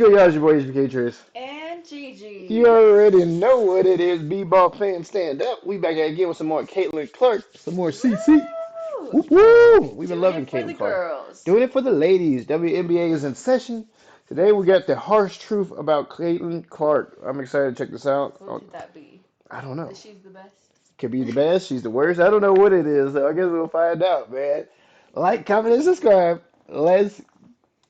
Good, y'all. It's your boy, HBK Trace. And Gigi. You already know what it is. B-ball fans, stand up. We back again with some more Caitlin Clark, some more CC. Woo! Whoop, woo. We've been Doing loving it for the Caitlin Clark. girls. Doing it for the ladies. WNBA is in session. Today we got the harsh truth about Caitlin Clark. I'm excited to check this out. What could that be? I don't know. That she's the best? Could be the best. She's the worst. I don't know what it is. So I guess we'll find out, man. Like, comment, and subscribe. Let's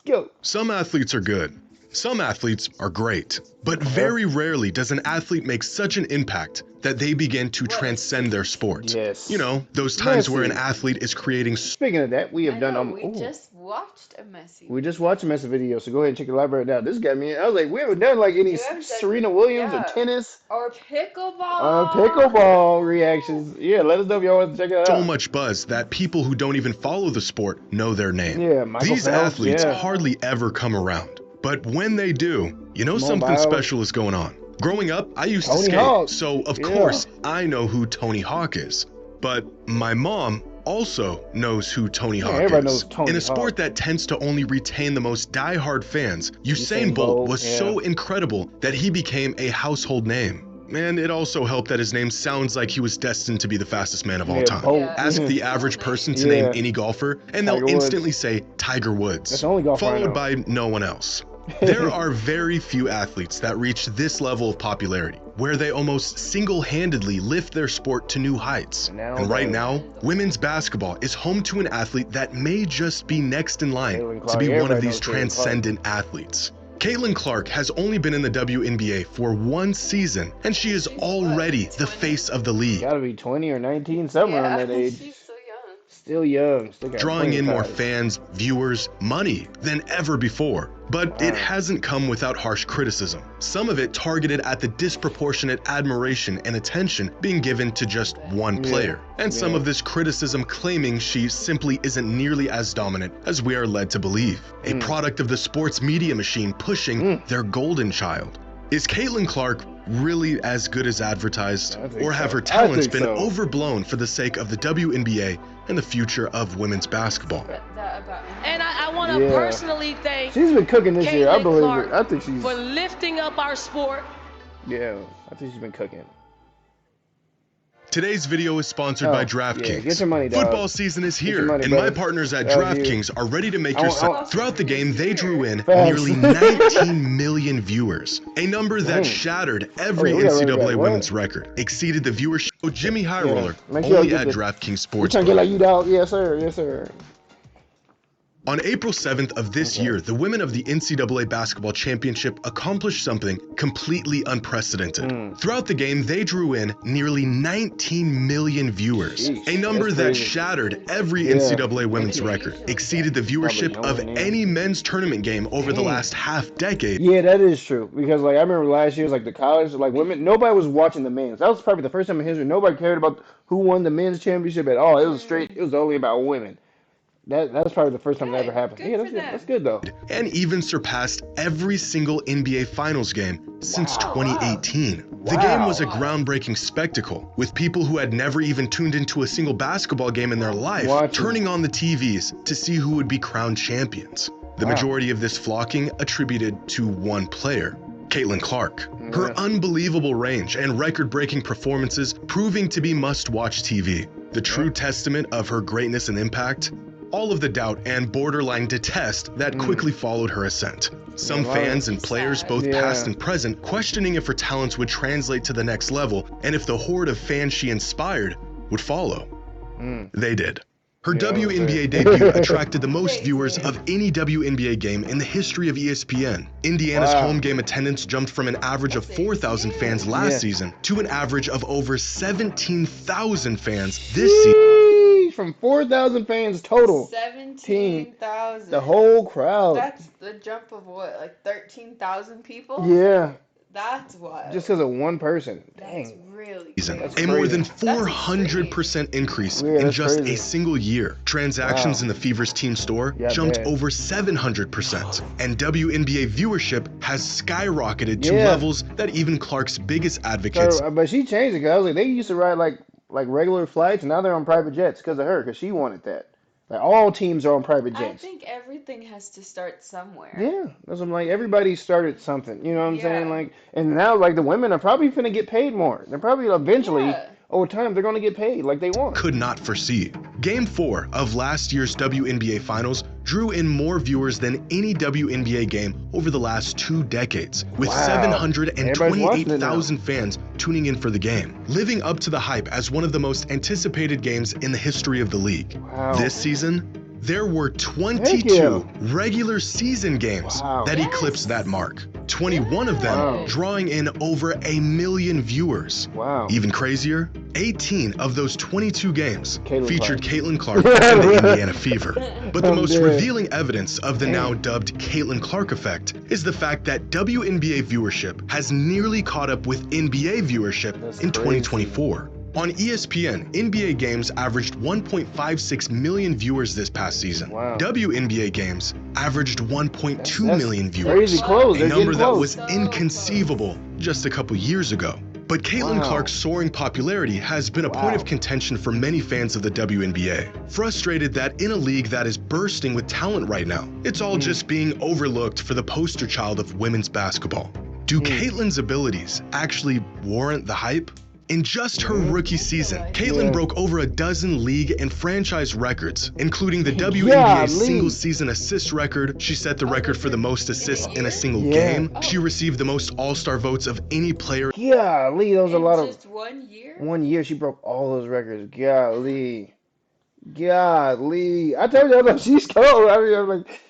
go. Some athletes are good. Some athletes are great. But very rarely does an athlete make such an impact that they begin to transcend their sport. Yes. You know, those times where an Messi. athlete is creating. Speaking of that, we have done. We just watched a Messi. We just watched a Messi video, so go ahead and check the library out. This got me. I was like, we haven't done like any Serena Williams or tennis or pickleball. Pickleball reactions. Yeah, let us know if y'all want to check it out. So much buzz that people who don't even follow the sport know their name. Yeah, Michael These Phelps, athletes yeah. hardly ever come around. But when they do, you know something special is going on. Growing up, I used to skate, Hawk. so of course I know who Tony Hawk is. But my mom also knows who Tony Hawk everybody is. knows Tony In a sport Hawk. that tends to only retain the most die-hard fans, Usain Bolt was so incredible that he became a household name. And it also helped that his name sounds like he was destined to be the fastest man of all time. Ask the average person to name any golfer, and they'll instantly say Tiger Woods, That's the only golfer I know. followed by no one else. There are very few athletes that reach this level of popularity, where they almost single-handedly lift their sport to new heights. And right now, women's basketball is home to an athlete that may just be next in line to be one of these transcendent athletes. Caitlin Clark has only been in the WNBA for one season, and she is already the face of the league. Gotta be 20 or 19, somewhere around that age. She's so young. Still young. Still got Drawing in more time. fans, viewers, money than ever before. But it hasn't come without harsh criticism, some of it targeted at the disproportionate admiration and attention being given to just one player, and some of this criticism claiming she simply isn't nearly as dominant as we are led to believe, a product of the sports media machine pushing their golden child. Is Caitlin Clark really as good as advertised, or have her talents been overblown for the sake of the WNBA and the future of women's basketball? And I want to personally thank She's been cooking this year. I believe Clark it. I think she's for lifting up our sport. Yeah, I think she's been cooking. Today's video is sponsored by DraftKings. Get your money, dog. Football season is here, money, and brother. my partners at That was DraftKings are ready to make I your want- Throughout the game, they drew in Facts. nearly 19 million viewers, a number that shattered every we got really NCAA good. women's record, exceeded the viewership of Jimmy High Roller Make sure only y'all at get DraftKings You trying to get Sportsbook. like you, dog? Yes, sir. Yes, sir. On April 7th of this year, the women of the NCAA Basketball Championship accomplished something completely unprecedented. Throughout the game, they drew in nearly 19 million viewers, a number that shattered every NCAA women's record, exceeded the viewership of any men's tournament game over the last half decade. Yeah, that is true. Because like I remember last year, like the college, like women, nobody was watching the men's. That was probably the first time in history nobody cared about who won the men's championship at all. It was straight. It was only about women. That's probably the first time that ever happened. Yeah, that's good. That's good though. And even surpassed every single NBA Finals game since 2018. The game was a groundbreaking spectacle, with people who had never even tuned into a single basketball game in their life turning on the TVs to see who would be crowned champions. The majority of this flocking attributed to one player, Caitlin Clark. Her unbelievable range and record-breaking performances proving to be must-watch TV. The true testament of her greatness and impact, all of the doubt and borderline detest that quickly followed her ascent. Some fans and players, both past and present, questioning if her talents would translate to the next level and if the horde of fans she inspired would follow. They did. Her WNBA debut attracted the most viewers of any WNBA game in the history of ESPN. Indiana's home game attendance jumped from an average of 4,000 fans last season to an average of over 17,000 fans this season. From 4,000 fans total. 17,000. The whole crowd. That's the jump of what, like 13,000 people? Yeah. That's wild. Just because of one person. That's Dang. really A more than 400% increase in just a single year. Transactions in the Fever's team store jumped over 700%, and WNBA viewership has skyrocketed to levels that even Clark's biggest advocates. So, but she changed it because I was like, they used to ride like regular flights, and now they're on private jets because of her, because she wanted that. Like all teams are on private I jets. think everything has to start somewhere. Yeah, that's what I'm like. Everybody started something. You know what I'm saying? Yeah. Like, and now like the women are probably finna get paid more. They're probably eventually Yeah. over time they're gonna get paid like they want. Could not foresee. Game 4 of last year's WNBA Finals drew in more viewers than any WNBA game over the last 2 decades, with Wow. Everybody's watching it now. 728,000 fans tuning in for the game, living up to the hype as one of the most anticipated games in the history of the league. Wow. This season, there were Heck 22 yeah. regular season games Wow. that Yes. eclipsed that mark, 21 of them Wow. drawing in over 1 million viewers. Wow. Even crazier, 18 of those 22 games Caitlin featured Clark. Caitlin Clark and the Indiana Fever. But the I'm most dead. revealing evidence of the now Damn. dubbed Caitlin Clark effect is the fact that WNBA viewership has nearly caught up with NBA viewership That's in crazy. 2024. On ESPN, NBA games averaged 1.56 million viewers this past season. Wow. WNBA games averaged 1.2 That's million viewers. Crazy close. A They're number getting that close. was inconceivable just a couple years ago. But Caitlin Wow. Clark's soaring popularity has been a point Wow. of contention for many fans of the WNBA, frustrated that in a league that is bursting with talent right now, it's all just being overlooked for the poster child of women's basketball. Do Caitlin's abilities actually warrant the hype? In just her rookie season, Caitlin Yeah. broke over a dozen league and franchise records, including the WNBA Golly. single-season assist record. She set the record for the most assists in a single Yeah. game. She received the most All-Star votes of any player. Golly, that was a In lot of. just 1 year? 1 year she broke all those records. Golly. Golly. I told you, she's cold. I mean, I'm like,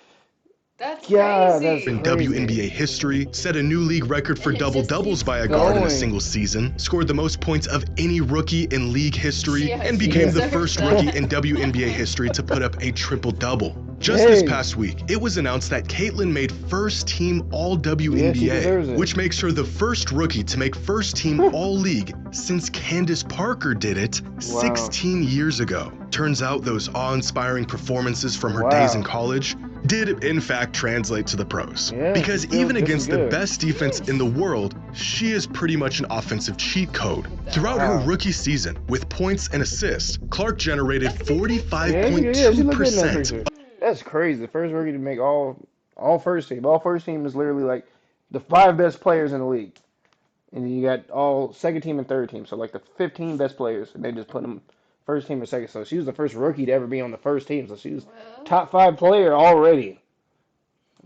That's Yeah, crazy. In Crazy. WNBA history, set a new league record for And it just double-doubles keeps by a guard in a going. single season, scored the most points of any rookie in league history, Yeah, and she became the deserves first that. rookie in WNBA history to put up a triple-double. Just this Hey. past week, it was announced that Caitlin made first-team Yeah, she All-WNBA, deserves it. which makes her the first rookie to make first-team All-League since Candace Parker did it 16 years ago. Turns out those awe-inspiring performances from her days in Wow. college did in fact translate to the pros. Yeah, Because still even just against as the good. best defense in the world, she is pretty much an offensive cheat code. Throughout her Wow. rookie season, with points and assists, Clark generated Yeah, she looked good in that 45.2%. picture. That's crazy. The first rookie to make all first team. All first team is literally like the 5 best players in the league. And then you got all second team and third team. So like the 15 best players, and they just put them first team and second. So she was the first rookie to ever be on the first team. So she was Well, top 5 player already.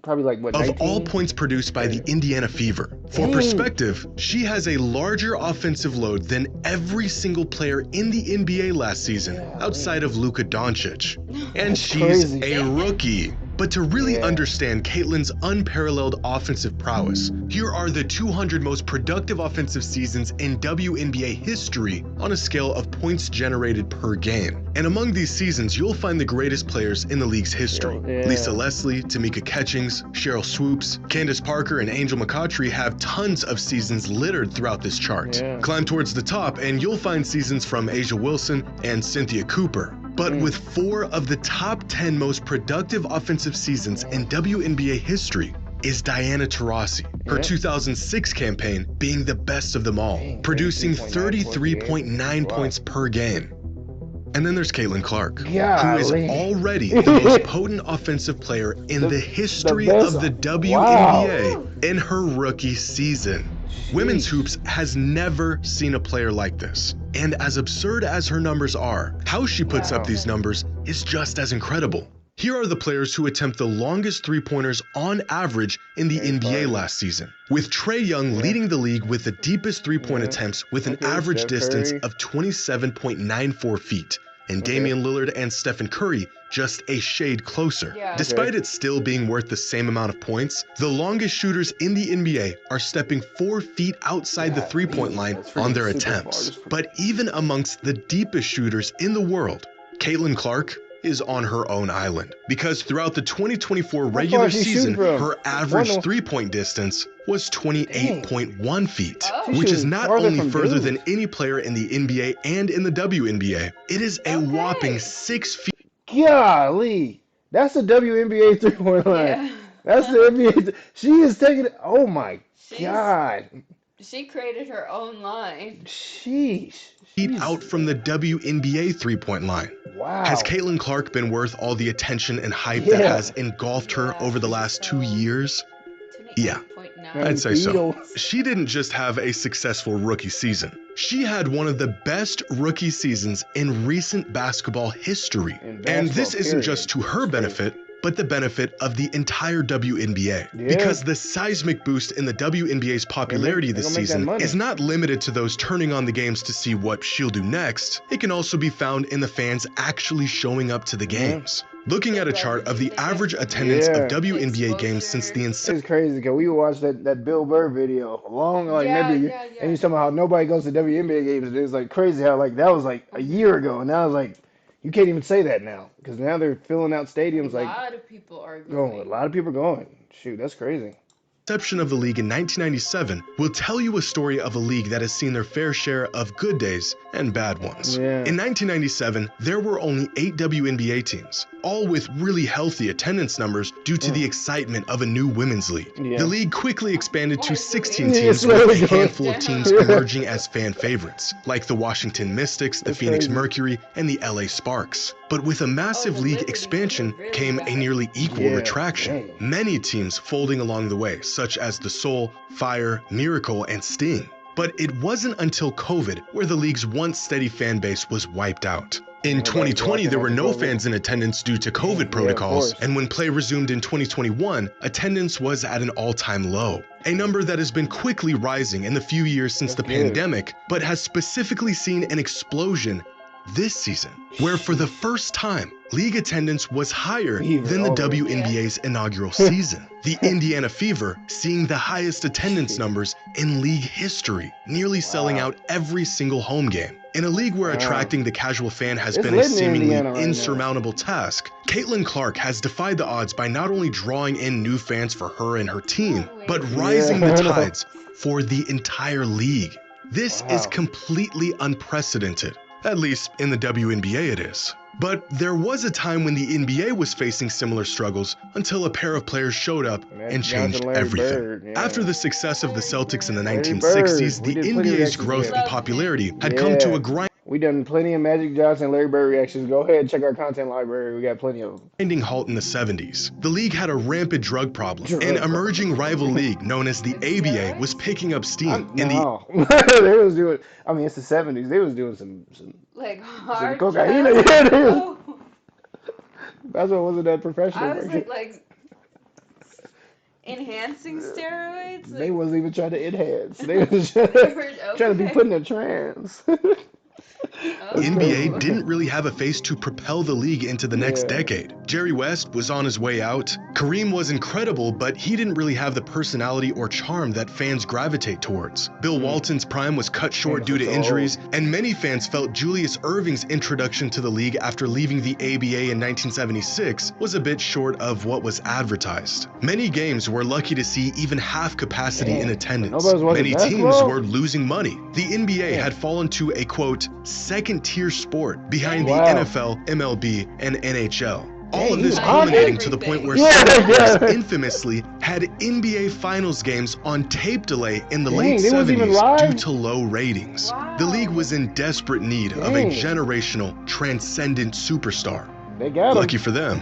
Probably like what, Of 19? all points produced by the Indiana Fever. For Dang. perspective, she has a larger offensive load than every single player in the NBA last season, outside of Luka Doncic. And That's she's crazy. a rookie. But to really Yeah. understand Caitlin's unparalleled offensive prowess, here are the 200 most productive offensive seasons in WNBA history on a scale of points generated per game. And among these seasons, you'll find the greatest players in the league's history. Yeah. Lisa Leslie, Tamika Catchings, Cheryl Swoops, Candace Parker, and Angel McCoughtry have tons of seasons littered throughout this chart. Yeah. Climb towards the top and you'll find seasons from Asia Wilson and Cynthia Cooper. But with 4 of the top 10 most productive offensive seasons in WNBA history is Diana Taurasi, her Yeah. 2006 campaign being the best of them all, Dang, producing 33.9 33.9 Wow. points per game. And then there's Caitlin Clark, who is Golly. already the most potent offensive player in the history best- of the WNBA in her rookie season. Women's hoops has never seen a player like this. And as absurd as her numbers are, how she puts up Wow. these numbers is just as incredible. Here are the players who attempt the longest three-pointers on average in the NBA last season, with Trae Young leading the league with the deepest three-point attempts with an Okay, average Steph distance Curry. of 27.94 feet, and Okay. Damian Lillard and Stephen Curry just a shade closer. Yeah. Despite Okay. it still being worth the same amount of points, the longest shooters in the NBA are stepping 4 feet outside the God, three-point line that's on freaking their super far. attempts. That's freaking- But even amongst the deepest shooters in the world, Caitlin Clark is on her own island, because throughout the 2024 far regular is she season, shooting from? her average One- three-point distance was 28.1 feet, Oh. which is shooting not farther only from further dudes. than any player in the NBA and in the WNBA, it is a Okay. whopping 6 feet Golly. That's the WNBA 3-point line. Yeah. That's the NBA. She is taking it. Oh my She's- God. She created her own line. Sheesh. Feet out from the WNBA three-point line. Wow. Has Caitlin Clark been worth all the attention and hype that Yeah. has engulfed her over the last 2 years? Yeah, 28.9. I'd say so. Beetle. She didn't just have a successful rookie season. She had one of the best rookie seasons in recent basketball history. And this isn't just to her benefit, but the benefit of the entire WNBA. Yeah. Because the seismic boost in the WNBA's popularity They're this gonna make that season money. is not limited to those turning on the games to see what she'll do next. It can also be found in the fans actually showing up to the games. Looking at a chart of the average attendance Yeah. of WNBA games since the inception. It's crazy because we watched that Bill Burr video long, like Yeah, maybe, yeah, yeah. and he's talking about how nobody goes to WNBA games. And it's like crazy how like that was like a year ago, and now it's like you can't even say that now because now they're filling out stadiums. A like lot of people are a going. lot of people are going. Shoot, that's crazy. Inception of the league in 1997 will tell you a story of a league that has seen their fair share of good days and bad ones. Yeah. In 1997, there were only 8 WNBA teams, all with really healthy attendance numbers due to the excitement of a new women's league. Yeah. The league quickly expanded to 16 Yeah, teams slowly with a going handful of teams down. emerging as fan favorites, like the Washington Mystics, the That's Phoenix crazy. Mercury, and the LA Sparks. But with a massive the league Liberty expansion were really came a bad. nearly equal Yeah, retraction. dang. Many teams folding along the way, such as the Soul, Fire, Miracle, and Sting. But it wasn't until COVID where the league's once steady fan base was wiped out. In Everybody 2020, there were walking no after COVID. fans in attendance due to Yeah, COVID of protocols, course. and when play resumed in 2021, attendance was at an all-time low. A number that has been quickly rising in the few years since the That's good. pandemic, but has specifically seen an explosion this season, where for the first time, league attendance was higher Fever than the over. WNBA's inaugural season. The Indiana Fever seeing the highest attendance numbers in league history, nearly selling out every single home game. In a league where Wow. attracting the casual fan has It's been a lit in seemingly Indiana right now. insurmountable task, Caitlin Clark has defied the odds by not only drawing in new fans for her and her team, but rising Yeah, the I know. tides for the entire league. This is Wow. completely unprecedented. At least in the WNBA it is. But there was a time when the NBA was facing similar struggles until a pair of players showed up Magic and changed Johnson, Larry everything. Bird, yeah. After the success of the Celtics in the Larry 1960s, Bird. We the did plenty of NBA's reactions growth to and that. popularity had come to a We done plenty of Magic Johnson, Larry Bird reactions. Go ahead and check our content library. We got plenty of them. grinding halt in the 70s. The league had a rampant drug problem. An Drug emerging rival league known as the ABA was picking up steam, and the No, they was doing. I mean, it's the '70s. They was doing some. Like hard cocaine, drugs? yeah, they was. Oh, That's what wasn't that professional. I was version. like enhancing steroids. They Like, wasn't even trying to enhance. They was they trying were to be okay. put in a trance. Oh. NBA didn't really have a face to propel the league into the next Yeah. decade. Jerry West was on his way out. Kareem was incredible, but he didn't really have the personality or charm that fans gravitate towards. Bill Walton's prime was cut short Man, due to so injuries, and many fans felt Julius Erving's introduction to the league after leaving the ABA in 1976 was a bit short of what was advertised. Many games were lucky to see even half capacity in Damn. attendance. Nobody was watching Many teams basketball? were losing money. The NBA Yeah. had fallen to a quote, second-tier sport behind Wow. the NFL, MLB, and NHL. All of Dang, this he's culminating hot. to the point where Yeah, some yeah. players infamously had NBA Finals games on tape delay in the Dang, late they wasn't even 70s live? due to low ratings. Wow. The league was in desperate need of a Dang. generational, transcendent superstar. They got him. Lucky for them,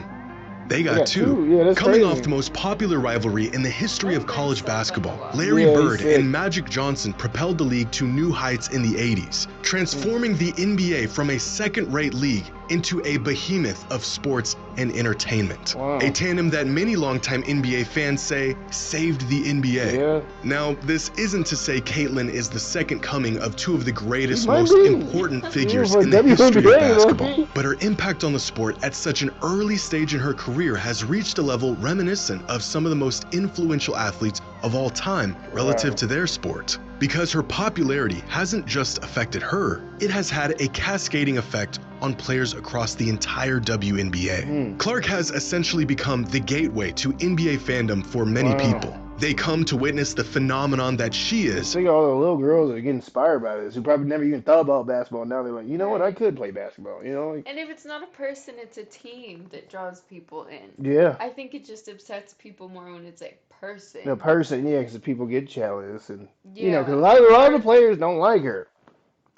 they got got two. two. Yeah, that's Coming crazy. off the most popular rivalry in the history of college basketball, Larry Yeah, he's Bird sick. and Magic Johnson propelled the league to new heights in the 80s, transforming the NBA from a second-rate league into a behemoth of sports and entertainment. Wow. A tandem that many longtime NBA fans say saved the NBA. Yeah. Now, this isn't to say Caitlin is the second coming of two of the greatest, She might most be. important figures for in the history of WNBA, basketball. low-key. But her impact on the sport at such an early stage in her career has reached a level reminiscent of some of the most influential athletes of all time relative Wow. to their sport. Because her popularity hasn't just affected her, it has had a cascading effect on players across the entire WNBA. Clark has essentially become the gateway to NBA fandom for many Wow. people. They come to witness the phenomenon that she is, Think of all the little girls that are getting inspired by this, who probably never even thought about basketball. Now they're like, you know what, I could play basketball. You know, like, And if it's not a person, it's a team that draws people in. yeah. I think it just upsets people more when it's like person. The person, yeah, because people get jealous, and Yeah. because a lot of the players don't like her.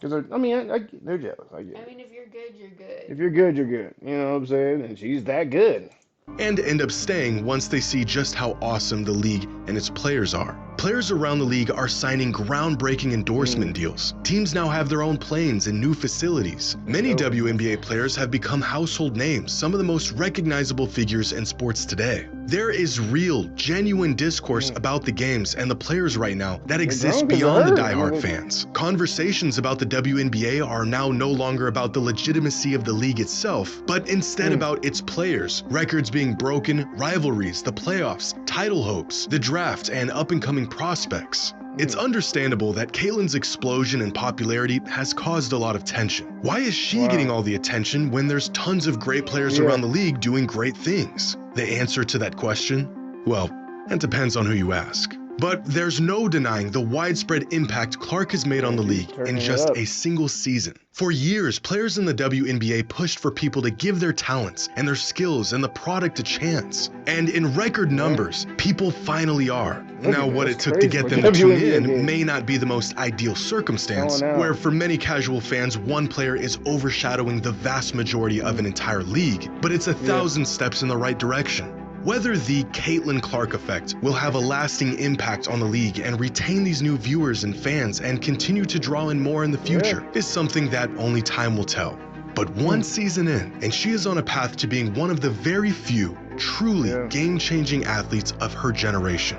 Because I mean, they're jealous. I get I it. mean, if you're good, you're good. If you're good, you're good. You know what I'm saying? And she's that good. And end up staying once they see just how awesome the league and its players are. Players around the league are signing groundbreaking endorsement deals. Teams now have their own planes and new facilities. Many WNBA players have become household names, some of the most recognizable figures in sports today. There is real, genuine discourse about the games and the players right now that exists beyond the diehard fans. Conversations about the WNBA are now no longer about the legitimacy of the league itself, but instead about its players, records being broken, rivalries, the playoffs, title hopes, the draft, and up-and-coming prospects. It's understandable that Caitlyn's explosion in popularity has caused a lot of tension. Why is she getting all the attention when there's tons of great players around the league doing great things? The answer to that question? Well, it depends on who you ask. But there's no denying the widespread impact Clark has made on the league in just a single season. For years, players in the WNBA pushed for people to give their talents and their skills and the product a chance. And in record numbers, people finally are. Now, what it took to get them to tune in may not be the most ideal circumstance, where for many casual fans, one player is overshadowing the vast majority of an entire league, but it's 1,000 steps in the right direction. Whether the Caitlyn Clark effect will have a lasting impact on the league and retain these new viewers and fans and continue to draw in more in the future is something that only time will tell. But one season in, and she is on a path to being one of the very few truly game-changing athletes of her generation.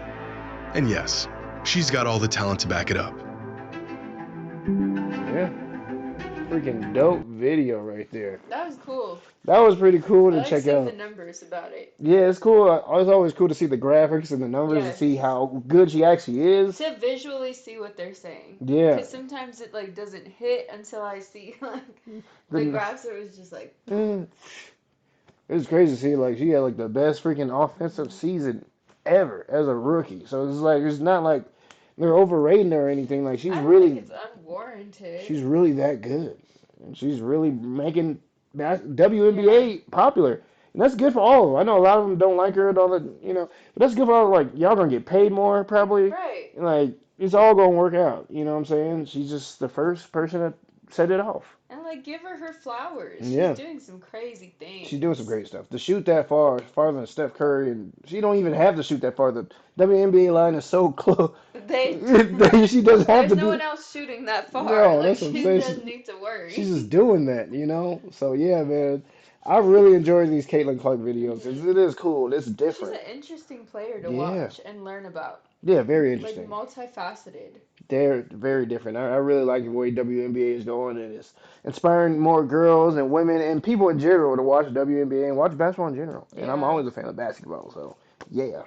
And yes, she's got all the talent to back it up. Yeah. Freaking dope video right there. That was cool. That was pretty cool to check out. I like seeing the numbers about it. Yeah, it's cool. It's always cool to see the graphics and the numbers and see how good she actually is. To visually see what they're saying. Yeah. Because sometimes it like doesn't hit until I see like the graphs. It was just like. It was crazy to see like she had like the best freaking offensive season ever as a rookie. So it's like it's not like they're overrating her or anything. Like she's really. Think it's unwarranted. She's really that good, and she's really making WNBA popular. And that's good for all of them. I know a lot of them don't like her and all that, but that's good for all of them. Like, y'all gonna get paid more, probably. Right. And, like, it's all gonna work out. You know what I'm saying? She's just the first person to set it off. And, like, give her flowers. Yeah. She's doing some crazy things. She's doing some great stuff. To shoot that far, farther than Steph Curry, and she don't even have to shoot that far. The WNBA line is so close. She doesn't have to. There's no one else shooting that far. No, like, that's what I'm she saying. doesn't need to worry. She's just doing that, So, yeah, man. I really enjoy these Caitlyn Clark videos. It is cool. It's different. She's an interesting player to watch and learn about. Yeah, very interesting. Like, multifaceted. They're very different. I really like the way WNBA is going, and it's inspiring more girls and women and people in general to watch WNBA and watch basketball in general. And I'm always a fan of basketball, so yeah.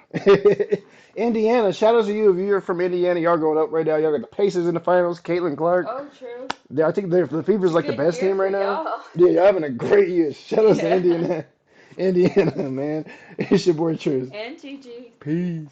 Indiana, shout out to you if you're from Indiana. Y'all going up right now. Y'all got the Pacers in the finals. Caitlyn Clark. Oh, true. I think the Fever's like the best team right now. Yeah, y'all having a great year. Shout out to Indiana. Indiana, man. It's your boy Triz. And TG. Peace.